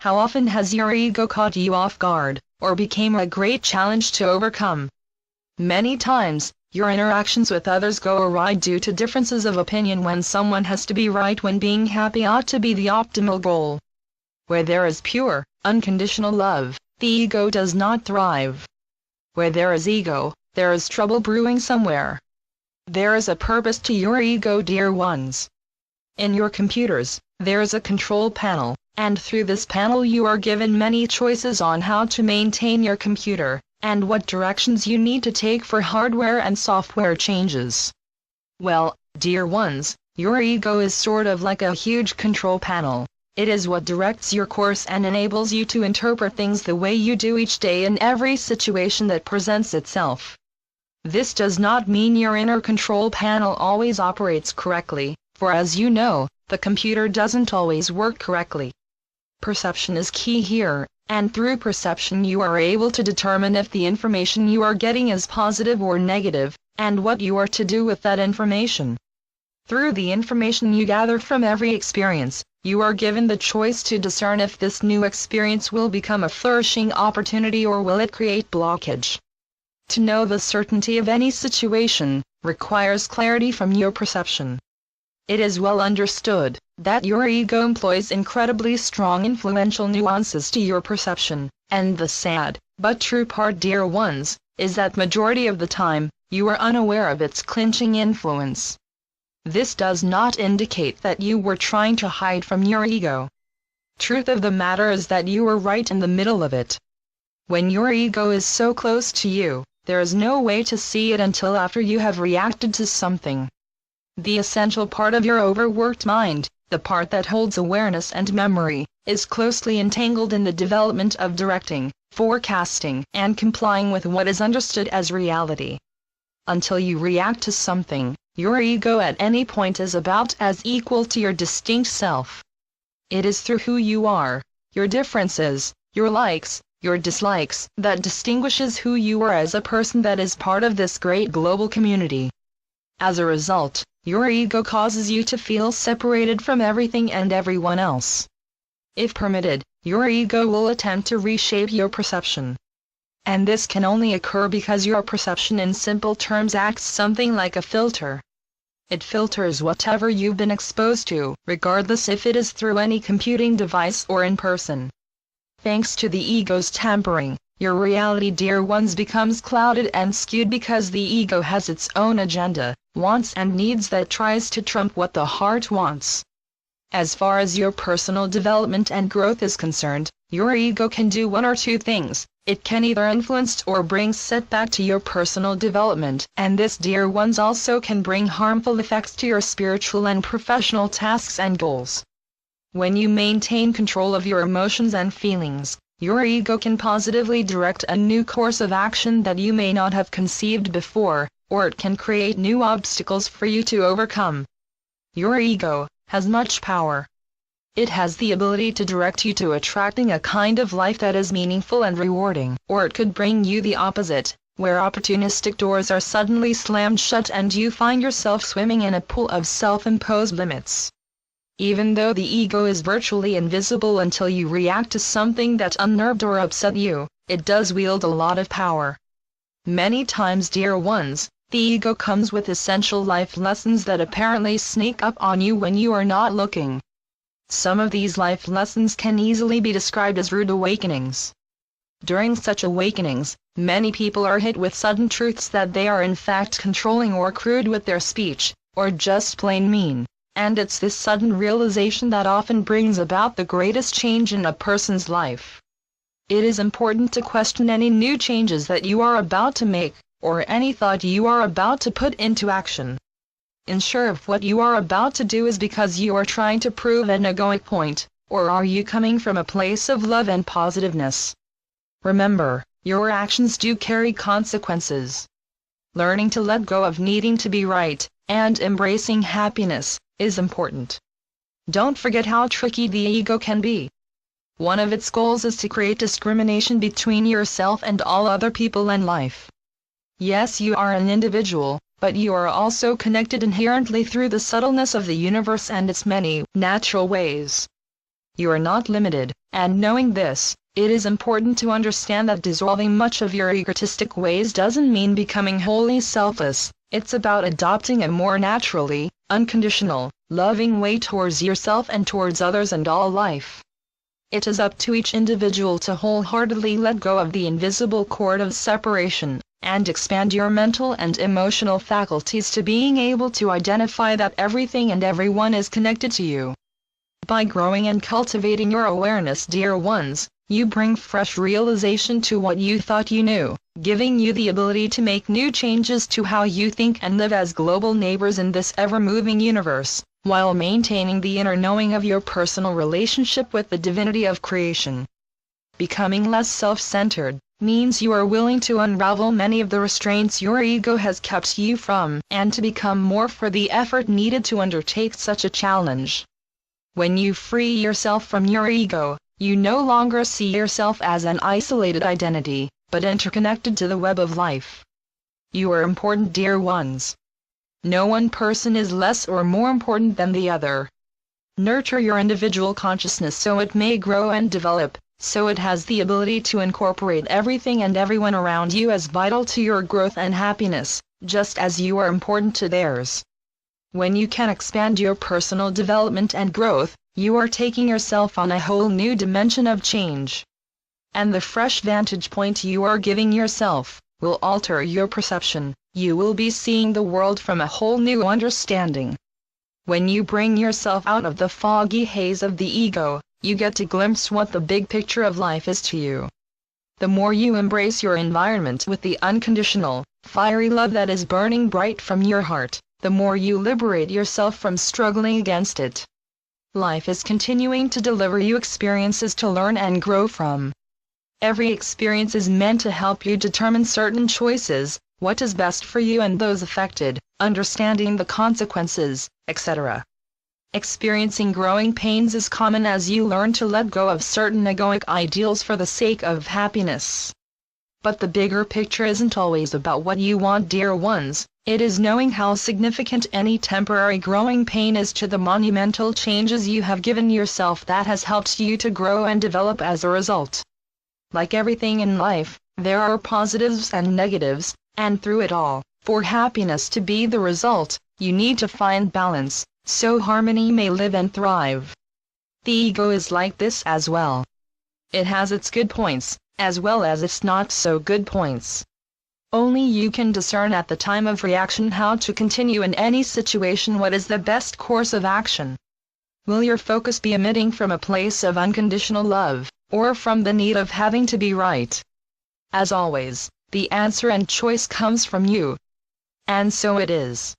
How often has your ego caught you off guard, or became a great challenge to overcome? Many times, your interactions with others go awry due to differences of opinion when someone has to be right when being happy ought to be the optimal goal. Where there is pure, unconditional love, the ego does not thrive. Where there is ego, there is trouble brewing somewhere. There is a purpose to your ego, dear ones. In your computers, there is a control panel, and through this panel you are given many choices on how to maintain your computer, and what directions you need to take for hardware and software changes. Well, dear ones, your ego is sort of like a huge control panel. It is what directs your course and enables you to interpret things the way you do each day in every situation that presents itself. This does not mean your inner control panel always operates correctly, for as you know, the computer doesn't always work correctly. Perception is key here, and through perception you are able to determine if the information you are getting is positive or negative, and what you are to do with that information. Through the information you gather from every experience, you are given the choice to discern if this new experience will become a flourishing opportunity or will it create blockage. To know the certainty of any situation requires clarity from your perception. It is well understood that your ego employs incredibly strong influential nuances to your perception, and the sad, but true part, dear ones, is that majority of the time, you are unaware of its clinching influence. This does not indicate that you were trying to hide from your ego. Truth of the matter is that you were right in the middle of it. When your ego is so close to you, there is no way to see it until after you have reacted to something. The essential part of your overworked mind, the part that holds awareness and memory, is closely entangled in the development of directing, forecasting, and complying with what is understood as reality. Until you react to something, your ego at any point is about as equal to your distinct self. It is through who you are, your differences, your likes, your dislikes, that distinguishes who you are as a person that is part of this great global community. As a result, your ego causes you to feel separated from everything and everyone else. If permitted, your ego will attempt to reshape your perception. And this can only occur because your perception in simple terms acts something like a filter. It filters whatever you've been exposed to, regardless if it is through any computing device or in person. Thanks to the ego's tampering, your reality, dear ones, becomes clouded and skewed because the ego has its own agenda, wants and needs that tries to trump what the heart wants. As far as your personal development and growth is concerned, your ego can do one or two things. It can either influence or bring setback to your personal development, and this, dear ones, also can bring harmful effects to your spiritual and professional tasks and goals. When you maintain control of your emotions and feelings, your ego can positively direct a new course of action that you may not have conceived before, or it can create new obstacles for you to overcome. Your ego has much power. It has the ability to direct you to attracting a kind of life that is meaningful and rewarding, or it could bring you the opposite, where opportunistic doors are suddenly slammed shut and you find yourself swimming in a pool of self-imposed limits. Even though the ego is virtually invisible until you react to something that unnerved or upset you, it does wield a lot of power. Many times, dear ones, the ego comes with essential life lessons that apparently sneak up on you when you are not looking. Some of these life lessons can easily be described as rude awakenings. During such awakenings, many people are hit with sudden truths that they are in fact controlling or crude with their speech, or just plain mean, and it's this sudden realization that often brings about the greatest change in a person's life. It is important to question any new changes that you are about to make, or any thought you are about to put into action. Ensure if what you are about to do is because you are trying to prove an egoic point, or are you coming from a place of love and positiveness. Remember, your actions do carry consequences. Learning to let go of needing to be right, and embracing happiness, is important. Don't forget how tricky the ego can be. One of its goals is to create discrimination between yourself and all other people in life. Yes, you are an individual, but you are also connected inherently through the subtleness of the universe and its many natural ways. You are not limited, and knowing this, it is important to understand that dissolving much of your egotistic ways doesn't mean becoming wholly selfless. It's about adopting a more naturally, unconditional, loving way towards yourself and towards others and all life. It is up to each individual to wholeheartedly let go of the invisible cord of separation, and expand your mental and emotional faculties to being able to identify that everything and everyone is connected to you. By growing and cultivating your awareness, dear ones, you bring fresh realization to what you thought you knew, giving you the ability to make new changes to how you think and live as global neighbors in this ever-moving universe, while maintaining the inner knowing of your personal relationship with the divinity of creation. Becoming less self-centered means you are willing to unravel many of the restraints your ego has kept you from, and to become more for the effort needed to undertake such a challenge. When you free yourself from your ego, you no longer see yourself as an isolated identity, but interconnected to the web of life. You are important, dear ones. No one person is less or more important than the other. Nurture your individual consciousness so it may grow and develop, so it has the ability to incorporate everything and everyone around you as vital to your growth and happiness, just as you are important to theirs. When you can expand your personal development and growth, you are taking yourself on a whole new dimension of change. And the fresh vantage point you are giving yourself will alter your perception. You will be seeing the world from a whole new understanding. When you bring yourself out of the foggy haze of the ego, you get to glimpse what the big picture of life is to you. The more you embrace your environment with the unconditional, fiery love that is burning bright from your heart, the more you liberate yourself from struggling against it. Life is continuing to deliver you experiences to learn and grow from. Every experience is meant to help you determine certain choices, what is best for you and those affected, understanding the consequences, etc. Experiencing growing pains is common as you learn to let go of certain egoic ideals for the sake of happiness. But the bigger picture isn't always about what you want, dear ones. It is knowing how significant any temporary growing pain is to the monumental changes you have given yourself that has helped you to grow and develop as a result. Like everything in life, there are positives and negatives, and through it all, for happiness to be the result, you need to find balance, so harmony may live and thrive. The ego is like this as well. It has its good points, as well as its not so good points. Only you can discern at the time of reaction how to continue in any situation. What is the best course of action? Will your focus be emitting from a place of unconditional love, or from the need of having to be right? As always, the answer and choice comes from you. And so it is.